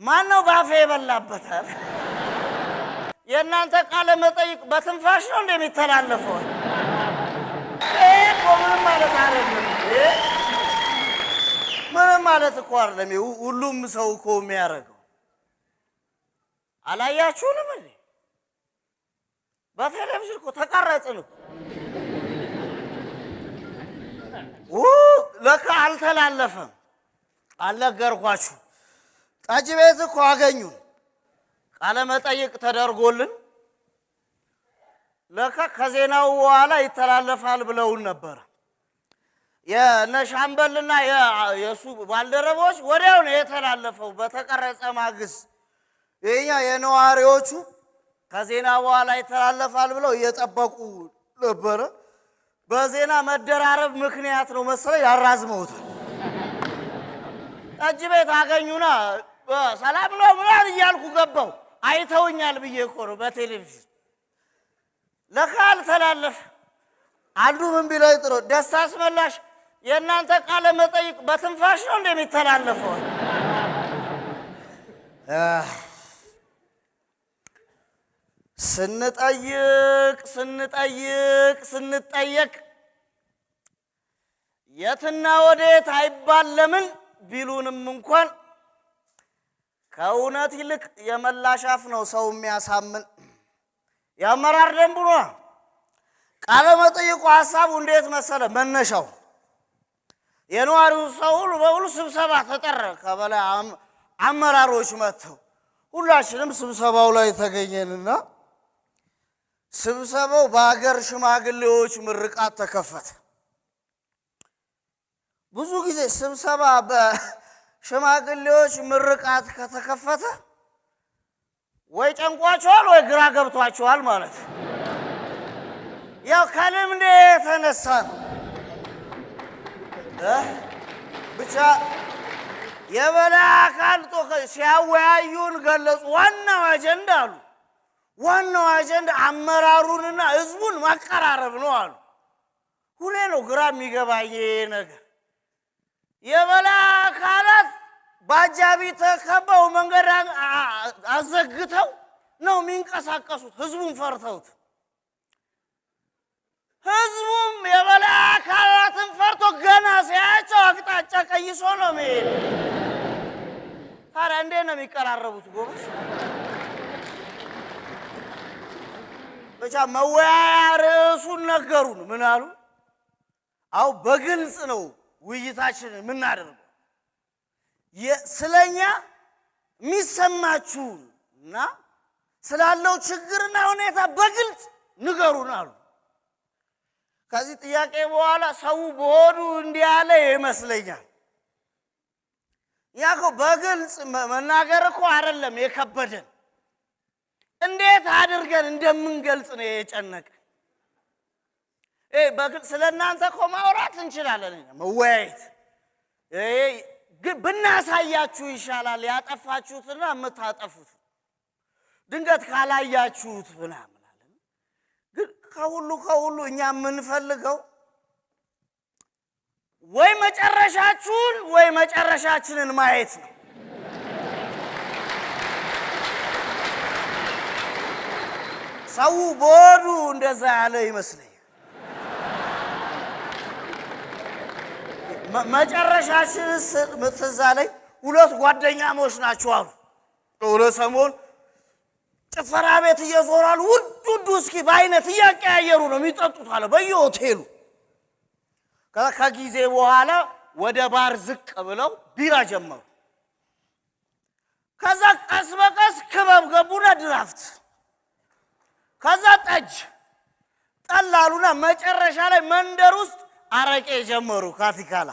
ማን ነው ባፌ የበላበታል? የእናንተ ቃለ መጠይቅ በትንፋሽ ነው እንደሚተላለፈው? ምንም ማለት አይደለም። ምንም ማለት እኮ አይደለም። ሁሉም ሰው እኮ የሚያደርገው አላያችሁንም እንዴ? በቴሌቪዥን እኮ ተቀረጽን እኮ። ለካ አልተላለፈም። አልነገርኳችሁ። ጠጅ ቤት እኮ አገኙን። ቃለ መጠይቅ ተደርጎልን ለካ ከዜናው በኋላ ይተላለፋል ብለውን ነበር። የነሻምበልና የሱ ባልደረቦች ወዲያው ነው የተላለፈው። በተቀረጸ ማግስት የኛ የነዋሪዎቹ ከዜና በኋላ ይተላለፋል ብለው እየጠበቁ ነበረ። በዜና መደራረብ ምክንያት ነው መሰለኝ ያራዝመውታል። ጠጅ ቤት አገኙና ሰላም ነው ምናምን እያልኩ ገባው። አይተውኛል ብዬ እኮ ነው በቴሌቪዥን። ለካ አልተላለፈ። አንዱ ምን ቢለኝ ጥሩ ደስታ አስመላሽ የእናንተ ቃለ መጠይቅ በትንፋሽ ነው እንደሚተላለፈው? ስንጠየቅ የትና ወዴት አይባል ለምን ቢሉንም እንኳን ከእውነት ይልቅ የመላሽ አፍ ነው ሰው የሚያሳምን። የአመራር ደንቡ ነው። ቃለ መጠይቁ ሐሳቡ እንዴት መሰለ? መነሻው የነዋሪው ሰው በሙሉ ስብሰባ ተጠራ። ከበላይ አመራሮች መጥተው ሁላችንም ስብሰባው ላይ ተገኘንና ስብሰባው በአገር ሽማግሌዎች ምርቃት ተከፈተ። ብዙ ጊዜ ስብሰባ በሽማግሌዎች ምርቃት ከተከፈተ ወይ ጨንቋቸዋል ወይ ግራ ገብቷቸዋል ማለት ነው። ያው ከልምድ የተነሳ ነው። ብቻ የበላይ አካል ሲያወያዩን ገለጹ። ዋናው አጀንዳ አሉ። ዋናው አጀንዳ አመራሩንና ህዝቡን ማቀራረብ ነው አሉ። ሁሌ ነው ግራ የሚገባኝ ነገር። የበላይ አካላት በአጃቢ ተከበው መንገድ አዘግተው ነው የሚንቀሳቀሱት ህዝቡን ፈርተውት። ህዝቡም የበላይ አካላትን ፈርቶ ገና ሲያያቸው አቅጣጫ ቀይሶ ነው የሚሄድ። ታዲያ እንዴት ነው የሚቀራረቡት ጎበዝ? ብቻ መወያያ ርዕሱን ነገሩን። ምን አሉ? አው በግልጽ ነው ውይይታችን የምናደርገው። ስለኛ የሚሰማችሁና ስላለው ችግርና ሁኔታ በግልጽ ንገሩን አሉ። ከዚህ ጥያቄ በኋላ ሰው በሆዱ እንዲህ ያለ ይመስለኛል። ያኮ በግልጽ መናገር እኮ አይደለም የከበደን፣ እንዴት አድርገን እንደምንገልጽ ነው የጨነቀን። በግልጽ ስለናንተ እኮ ማውራት እንችላለን፣ መወያየት ግን ብናሳያችሁ ይሻላል። ያጠፋችሁትና የምታጠፉት ድንገት ካላያችሁት ምናምን አለ። ግን ከሁሉ እኛ የምንፈልገው ወይ መጨረሻችሁን ወይ መጨረሻችንን ማየት ነው። ሰው ቦዱ እንደዛ ያለ ይመስለኛል። መጨረሻችንስ ምትዛ ላይ ሁለት ጓደኛሞች ናቸው አሉ። ሁለት ሰሞን ጭፈራ ቤት እየዞራሉ ውድ ውስኪ በአይነት እያቀያየሩ ነው የሚጠጡት አለ በየሆቴሉ። ከጊዜ በኋላ ወደ ባር ዝቅ ብለው ቢራ ጀመሩ። ከዛ ቀስ በቀስ ክበብ ገቡና ድራፍት፣ ከዛ ጠላሉና መጨረሻ ላይ መንደር ውስጥ አረቄ ጀመሩ። ካቲካላ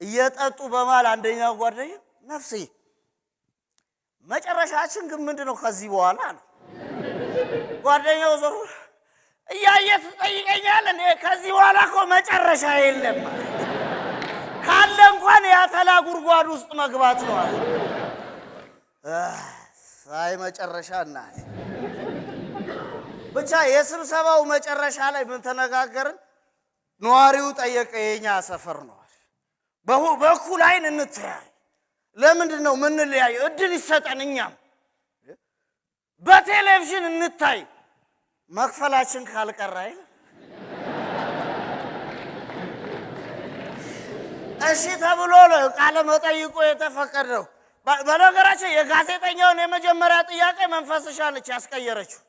እየጠጡ በማል አንደኛው ጓደኛ ነፍሴ መጨረሻችን ግን ምንድነው ከዚህ በኋላ አለ። ጓደኛው ዞሮ እያየህ ትጠይቀኛለህ እንዴ? ከዚህ በኋላ እኮ መጨረሻ የለም፣ ካለ እንኳን ያተላ ጉድጓድ ውስጥ መግባት ነው አለ። ሳይ መጨረሻ እናት ብቻ የስብሰባው መጨረሻ ላይ ምን ተነጋገርን? ነዋሪው ጠየቀ። የኛ ሰፈር ነው በኩል አይን እንትያይ ለምንድን ነው ምን ለያይ እድል ይሰጠን እኛም በቴሌቪዥን እንታይ መክፈላችን ካልቀራይ እሺ ተብሎ ቃለ መጠይቁ የተፈቀደው በነገራችን የጋዜጠኛውን የመጀመሪያ ጥያቄ መንፈስሻ ነች ያስቀየረችው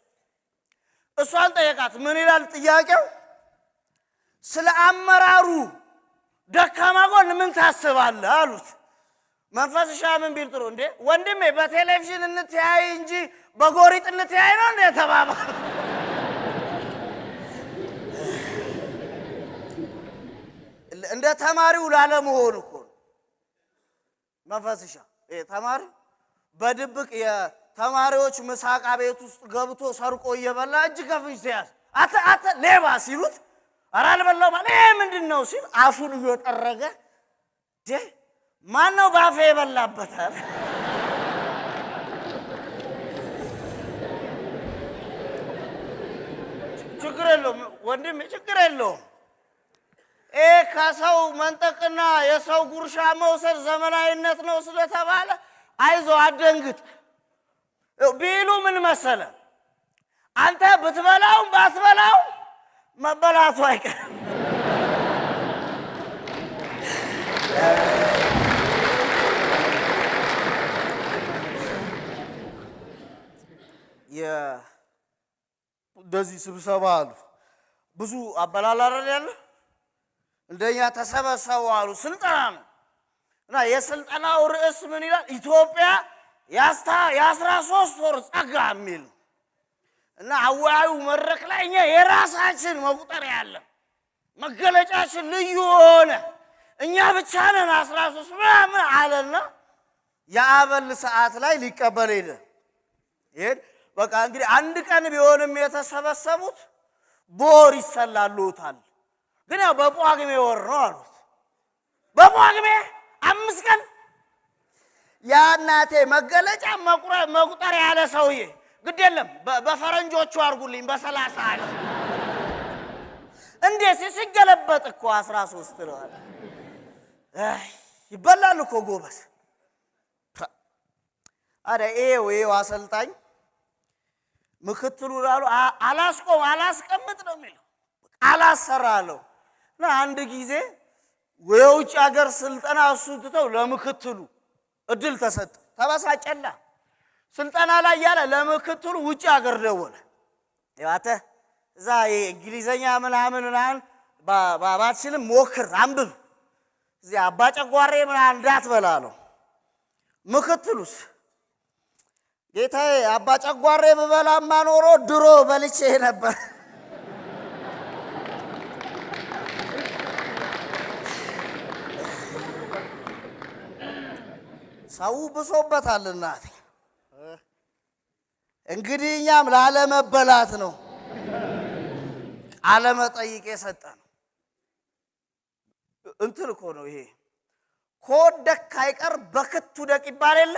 እሷን ጠየቃት ምን ይላል ጥያቄው ስለ አመራሩ ደካማ ጎን ምን ታስባለህ አሉት መንፈስሻ ምን ቢል ጥሩ እንዴ ወንድሜ በቴሌቪዥን እንትያይ እንጂ በጎሪጥ እንትያይ ነው እንዴ ተባባ እንደ ተማሪው ላለመሆን እኮ መንፈስሻ ተማሪ በድብቅ የተማሪዎች ምሳቃ ቤት ውስጥ ገብቶ ሰርቆ እየበላ እጅ ከፍንጅ ሲያዝ አተ ሌባ ሲሉት አራል በላው ማለት ምንድነው ሲል አፉን እየጠረገ ማን ነው ባፌ የበላበት ችግር የለውም ወንድም ችግር የለውም ከሰው መንጠቅና የሰው ጉርሻ መውሰድ ዘመናዊነት ነው ስለተባለ አይዞ አደንግጥ ቢሉ ምን መሰለ አንተ ብትበላው ባትበላው መበላቱ አይቀርም እንደዚህ ስብሰባ አሉ ብዙ አበላላረን ያለ እንደኛ ተሰበሰቡ አሉ ስልጠና ነው እና የስልጠናው ርዕስ ምን ይላል ኢትዮጵያ የ13 ወር ጸጋ የሚል እና አዋዩ መድረክ ላይ እኛ የራሳችን መቁጠሪያ ያለ መገለጫችን ልዩ ሆነ እኛ ብቻ ነን 13 ምናምን አለና የአበል ሰዓት ላይ ሊቀበል ሄደ በቃ እንግዲህ አንድ ቀን ቢሆንም የተሰበሰቡት ቦር ይሰላሉታል ግን ያው በጳጉሜ ወር ነው አሉት በጳጉሜ 5 ቀን ያናቴ መገለጫ መቁጠሪያ ያለ ሰውዬ ግድ የለም በፈረንጆቹ አርጉልኝ በ30 አለ እንዴ ሲገለበጥ እኮ 13 ነው አለ ይበላል እኮ ጎበስ አረ ኤው አሰልጣኝ ምክትሉ ላሉ አላስቀምጥ ነው የሚለው አላሰራለው እና አንድ ጊዜ የውጭ ሀገር ስልጠና አሱትተው ለምክትሉ እድል ተሰጠ ተበሳጨላ ስልጠና ላይ ያለ ለምክትሉ ውጭ ሀገር ደወለ ያተ እዛ እንግሊዘኛ ምናምን ባባችንም ሞክር አንብብ እዚህ አባጨጓሬ ምናምን እንዳትበላለው ምክትሉስ ጌታዬ አባጨጓሬ በበላማ ኖሮ ድሮ በልቼ ነበር ሰው ብሶበታል እናቴ እንግዲህ እኛም ላለመበላት ነው ቃለ መጠይቅ የሰጠን እንትን እኮ ነው ይሄ ኮደክ አይቀር በክቱ ደቅ ይባል የለ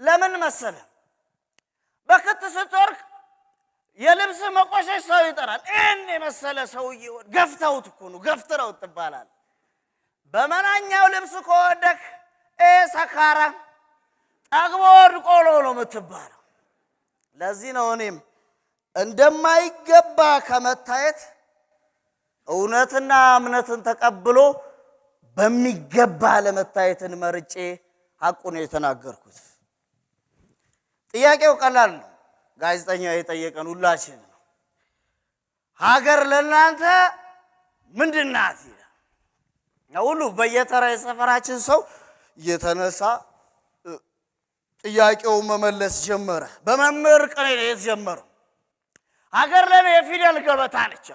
ለምን መሰለ በክት ስትወርቅ የልብስ መቆሸሽ ሰው ይጠራል እኔ መሰለ ሰውዬ ገፍተውት እኮ ነው ገፍትረው ትባላል በመናኛው ልብስ ኮደክ ሰካራ ጠግቦ ወድቆ ነው የምትባለው ለዚህ ነው እኔም እንደማይገባ ከመታየት እውነትና እምነትን ተቀብሎ በሚገባ ለመታየትን መርጬ ሐቁን የተናገርኩት ጥያቄው ቀላል ነው ጋዜጠኛው የጠየቀን ሁላችን ነው ሀገር ለእናንተ ምንድናት ይላል ሁሉ በየተራ የሰፈራችን ሰው የተነሳ ጥያቄው መመለስ ጀመረ በመምህር ቀን የተጀመረው ሀገር ለኔ የፊደል ገበታ ነች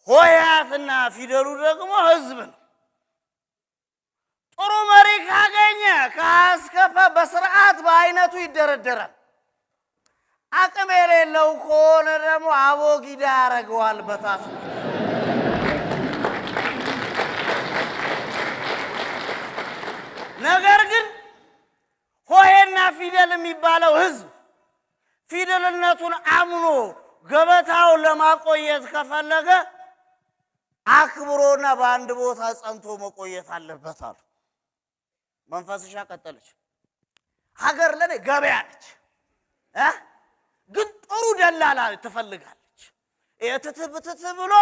ሆያትና ፊደሉ ደግሞ ህዝብ ነው ጥሩ መሪ ካገኘ ካስከፈ በስርዓት በአይነቱ ይደረደራል አቅም የሌለው ከሆነ ደግሞ አቦጊዳ ያረጋዋል በታስ ነገር ግን ሆሄና ፊደል የሚባለው ህዝብ ፊደልነቱን አምኖ ገበታው ለማቆየት ከፈለገ አክብሮና በአንድ ቦታ ጸንቶ መቆየት አለበት አሉ። መንፈስሻ ቀጠለች። ሀገር ለኔ ገበያ ነች፣ ግን ጥሩ ደላላ ትፈልጋለች። የትትብትት ብሎ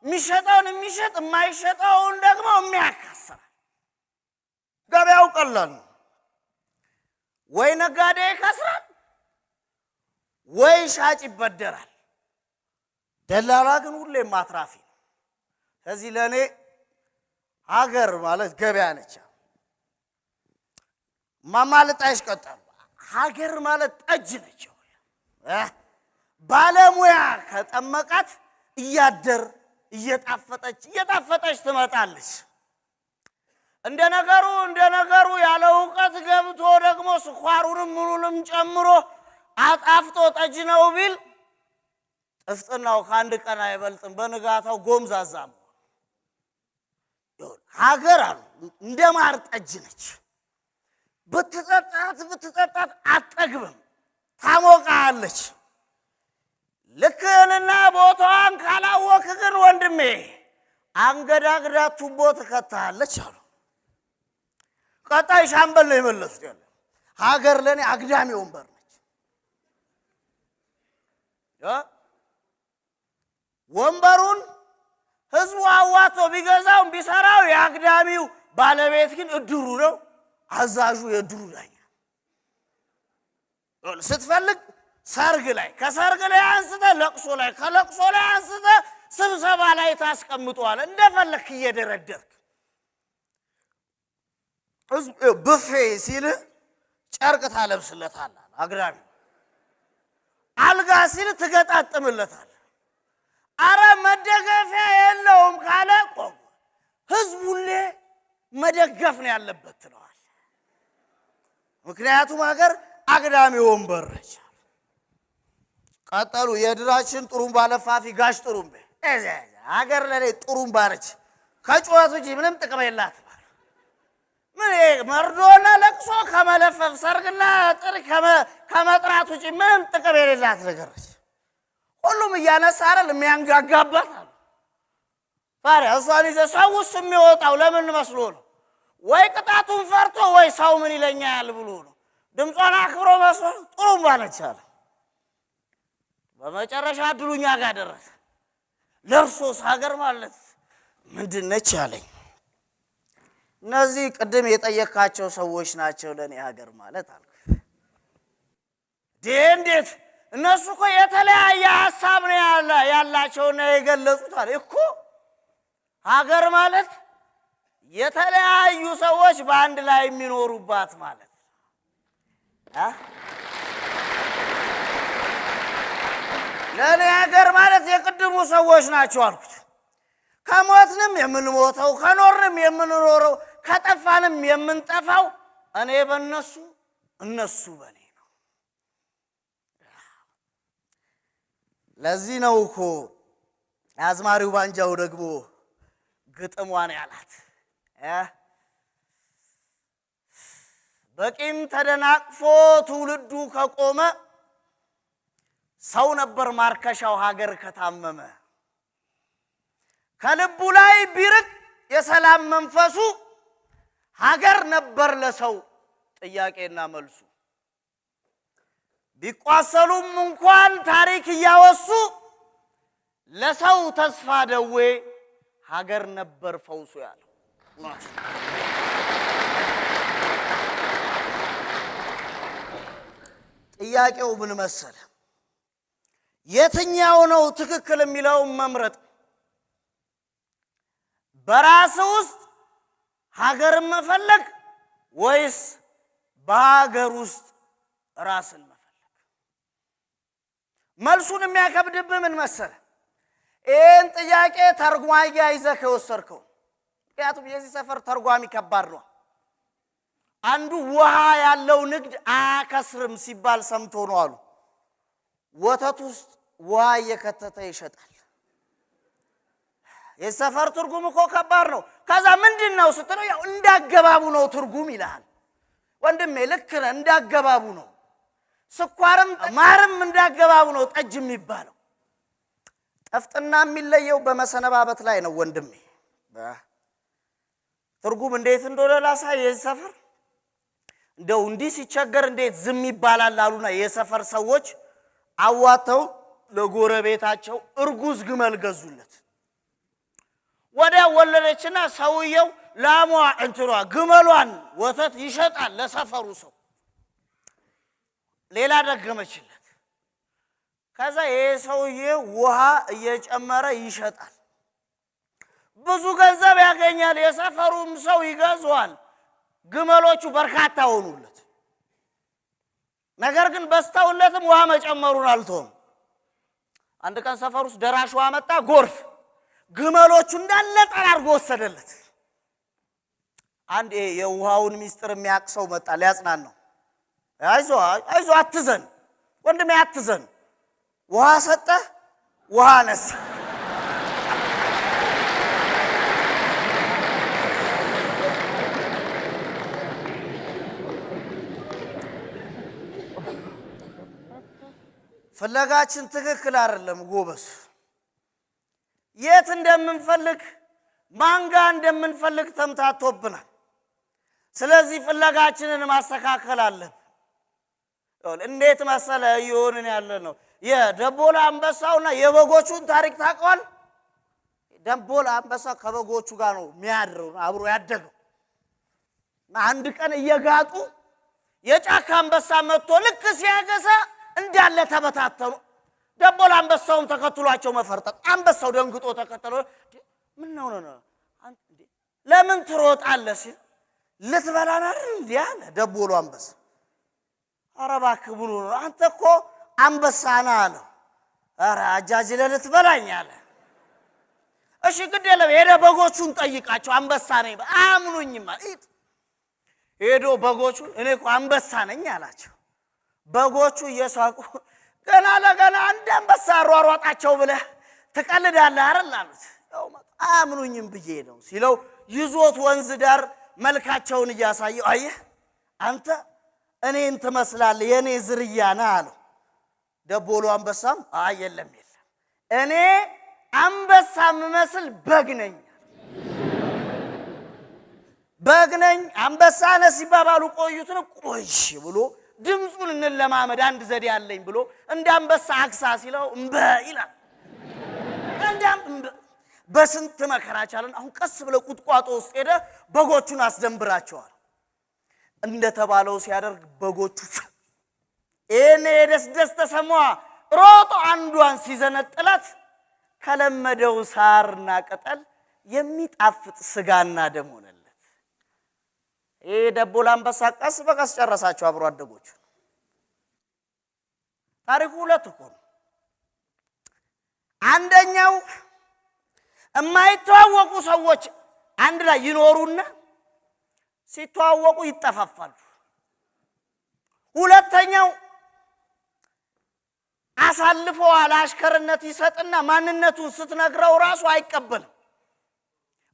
የሚሸጠውን የሚሸጥ የማይሸጠውን ደግሞ የሚያካስራል። ገበያው ቀላል ነው። ወይ ነጋዴ ይከስራል ወይ ሻጭ ይበደራል። ደላላ ግን ሁሌም አትራፊ ነው። ስለዚህ ለኔ ሀገር ማለት ገበያ ነች። ማማለጣሽ ቀጠሉ። ሀገር ማለት ጠጅ ነች። ባለሙያ ከጠመቃት እያደር እየጣፈጠች ትመጣለች። እንደ ነገሩ ያለ ዕውቀት ገብቶ ደግሞ ስኳሩንም ምኑንም ጨምሮ አጣፍጦ ጠጅ ነው ቢል ጥፍጥናው ከአንድ ቀን አይበልጥም። በንጋታው ጎምዛዛ ነው። ሀገር አሉ እንደ ማር ጠጅ ነች። ብትጠጣት አትጠግብም፣ ታሞቃለች። ልክህንና ቦታዋን ካላወክ ግን ወንድሜ አንገዳግዳ ቱቦ ትከታለች አሉ። ቀጣይ ሻምበል ነው የመለሱት። ያለ ሀገር ለኔ አግዳሚ ወንበር ነች። ወንበሩን ህዝቡ አዋቶ ቢገዛው ቢሰራው የአግዳሚው ባለቤት ግን እድሩ ነው። አዛዡ የድሩ ዳኛ። ስትፈልግ ሰርግ ላይ፣ ከሰርግ ላይ አንስተ ለቅሶ ላይ፣ ከለቅሶ ላይ አንስተ ስብሰባ ላይ ታስቀምጧል። እንደፈለክ እየደረደርክ ብፌ ሲል ጨርቅ ታለብስለታል። አግዳሚ አልጋ ሲል ትገጣጥምለታል። አረ መደገፊያ የለውም ካለ ቆም ህዝቡሌ መደገፍ ነው ያለበት ትለዋል። ምክንያቱም ሀገር አግዳሚ ወንበር ነች። ቀጠሉ። የድራችን ጥሩምባ ለፋፊ ጋሽ ጥሩምቤ ሀገር ለኔ ጥሩምባ ነች። ከጩኸት ውጪ ምንም ጥቅም የላት። ምን መርዶና ለቅሶ ከመለፈፍ ሰርግና ጥሪ ከመጥራት ውጪ ምንም ጥቅም የሌላት ነገር ነች። ሁሉም እያነሳ አይደል የሚያንጋጋባት አሉ። ታዲያ እሷን ይዘህ ሰው ውስጥ የሚወጣው ለምን መስሎ ነው? ወይ ቅጣቱን ፈርቶ ወይ ሰው ምን ይለኛል ብሎ ነው። ድምጿን አክብሮ መስሎ ጥሩምባ ነች አለ። በመጨረሻ ድሉኛ ጋር ደረሰ። ለእርሶስ ሀገር ማለት ምንድን ነች አለኝ። እነዚህ ቅድም የጠየካቸው ሰዎች ናቸው ለኔ ሀገር ማለት አልኩ። እንዴት? እነሱ እኮ የተለያየ ሀሳብ ነው ያላቸውና የገለጹት አለ እኮ። ሀገር ማለት የተለያዩ ሰዎች በአንድ ላይ የሚኖሩባት ማለት ለኔ ሀገር ማለት የቅድሙ ሰዎች ናቸው አልኩት። ከሞትንም የምንሞተው፣ ከኖርንም የምንኖረው፣ ከጠፋንም የምንጠፋው እኔ በእነሱ እነሱ በኔ ነው። ለዚህ ነው እኮ አዝማሪው ባንጃው ደግሞ ግጥሟን ያላት በቂም ተደናቅፎ ትውልዱ ከቆመ ሰው ነበር ማርከሻው ሀገር ከታመመ። ከልቡ ላይ ቢርቅ የሰላም መንፈሱ ሀገር ነበር ለሰው ጥያቄና መልሱ። ቢቋሰሉም እንኳን ታሪክ እያወሱ ለሰው ተስፋ ደዌ ሀገር ነበር ፈውሱ ያለው። ጥያቄው ምን መሰለ? የትኛው ነው ትክክል የሚለውን መምረጥ። በራስ ውስጥ ሀገርን መፈለግ ወይስ በሀገር ውስጥ ራስን መፈለግ? መልሱን የሚያከብድብህ ምን መሰለ? ይህን ጥያቄ ተርጓሚ ይዘህ ከወሰድከው። ምክንያቱም የዚህ ሰፈር ተርጓሚ ከባድ ነው። አንዱ ውሃ ያለው ንግድ አያከስርም ሲባል ሰምቶ ነው አሉ። ወተት ውስጥ ውሃ እየከተተ ይሸጣል። የሰፈር ትርጉም እኮ ከባድ ነው። ከዛ ምንድነው ስትለው ያው እንዳገባቡ ነው ትርጉም ይላል። ወንድሜ ልክ ነህ፣ እንዳገባቡ ነው። ስኳርም ማርም እንዳገባቡ ነው ጠጅ የሚባለው። እፍጥና የሚለየው በመሰነባበት ላይ ነው ወንድሜ። ትርጉም እንዴት እንደሆነ ላሳይ። የሰፈር እንደው እንዲህ ሲቸገር እንዴት ዝም ይባላል አሉና የሰፈር ሰዎች አዋተው ለጎረቤታቸው እርጉዝ ግመል ገዙለት። ወዲያ ወለደችና ሰውየው ላሟ እንትሯ ግመሏን ወተት ይሸጣል ለሰፈሩ ሰው። ሌላ ደገመችለት። ከዛ የሰውዬ ውሃ እየጨመረ ይሸጣል። ብዙ ገንዘብ ያገኛል። የሰፈሩም ሰው ይገዛዋል። ግመሎቹ በርካታ ሆኑለት። ነገር ግን በስተውለትም ውሃ መጨመሩን አልተውም። አንድ ቀን ሰፈር ውስጥ ደራሽ ውሃ መጣ፣ ጎርፍ። ግመሎቹ እንዳለ ጠራርጎ ወሰደለት። አንድ የውሃውን ሚስጥር የሚያውቅ ሰው መጣ ሊያጽናናው። አይዞ አትዘን ወንድሜ አትዘን፣ ውሃ ሰጠ፣ ውሃ ነሳ። ፍለጋችን ትክክል አይደለም ጎበስ። የት እንደምንፈልግ ማንጋ እንደምንፈልግ ተምታቶብናል። ስለዚህ ፍለጋችንን ማስተካከል አለን። እንዴት መሰለ ይሆንን ያለ ነው። የደቦል አንበሳውና የበጎቹን ታሪክ ታውቀዋል? ደቦል አንበሳ ከበጎቹ ጋር ነው የሚያድረው፣ አብሮ ያደገው። አንድ ቀን እየጋጡ የጫካ አንበሳ መጥቶ ልክ ሲያገሳ እንዳለ ተበታተኑ። ደቦል አንበሳውም ተከትሏቸው መፈርጠጥ። አንበሳው ደንግጦ ተከተለው። ምን ነው ለምን ትሮጣለህ ሲል ልትበላና እንዴ አለ ደቦሉ አንበሳ። ኧረ እባክህ ብሎ ነው አንተ እኮ አንበሳ ነህ አለ። ኧረ አጃጅለ ልትበላኝ አለ። እሺ ግድ የለም ሄደ በጎቹን ጠይቃቸው አንበሳ ነኝ አያምኑኝም አለ። ሄዶ በጎቹን እኔ እኮ አንበሳ ነኝ አላቸው። በጎቹ እየሳቁ ገና ለገና አንድ አንበሳ አሯሯጣቸው ብለህ ትቀልዳለህ አይደል አሉት። ያው አያምኑኝም ብዬ ነው ሲለው ይዞት ወንዝ ዳር መልካቸውን እያሳየው አየህ አንተ እኔን ትመስላለህ የኔ ዝርያ ነህ አለው። ደቦሉ አንበሳም የለም እኔ አንበሳ የምመስል በግ ነኝ አንበሳ ነህ ሲባባሉ ቆዩትን ቆይሽ ብሎ ድምጹን እንለማመድ አንድ ዘዴ ያለኝ ብሎ እንደ አንበሳ አክሳ ሲለው እምበ ይላል። በስንት መከራ ቻለን። አሁን ቀስ ብለ ቁጥቋጦ ውስጥ ሄደ በጎቹን አስደንብራቸዋል። እንደተባለው ሲያደርግ በጎቹ እኔ ደስ ተሰማዋ። ሮጦ አንዷን ሲዘነጥላት ከለመደው ሳርና ቅጠል የሚጣፍጥ ስጋና ደም ሆነለት። ደቦል አንበሳ ቀስ በቀስ ጨረሳቸው አብሮ አደጎቹ። ታሪኩ ሁለት እኮ ነው። አንደኛው የማይተዋወቁ ሰዎች አንድ ላይ ይኖሩና ሲተዋወቁ ይጠፋፋሉ። ሁለተኛው አሳልፎ አሽከርነት ይሰጥና ማንነቱን ስትነግረው ራሱ አይቀበልም።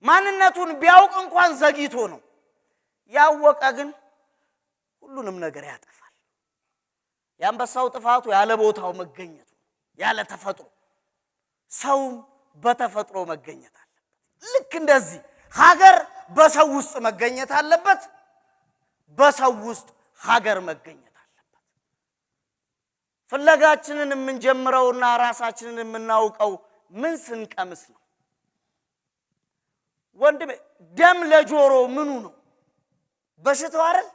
ማንነቱን ቢያውቅ እንኳን ዘግይቶ ነው። ያወቀ ግን ሁሉንም ነገር ያጠፋል። የአንበሳው ጥፋቱ ያለ ቦታው መገኘቱ፣ ያለ ተፈጥሮ። ሰውም በተፈጥሮ መገኘት አለበት። ልክ እንደዚህ ሀገር በሰው ውስጥ መገኘት አለበት፣ በሰው ውስጥ ሀገር መገኘት አለበት። ፍለጋችንን የምንጀምረውና ራሳችንን የምናውቀው ምን ስንቀምስ ነው? ወንድሜ ደም ለጆሮ ምኑ ነው? በሽታው አይደል?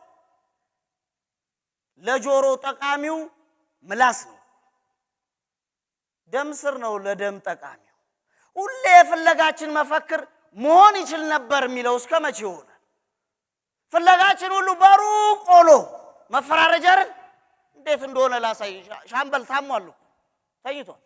ለጆሮ ጠቃሚው ምላስ ነው። ደም ስር ነው ለደም ጠቃሚው። ሁሌ የፍለጋችን መፈክር መሆን ይችል ነበር የሚለው እስከ መቼ ይሆናል? ፍለጋችን ሁሉ በሩቅ ሆኖ መፈራረጃ አይደል? እንዴት እንደሆነ ላሳይ። ሻምበል ታሟል፣ ተኝቷል።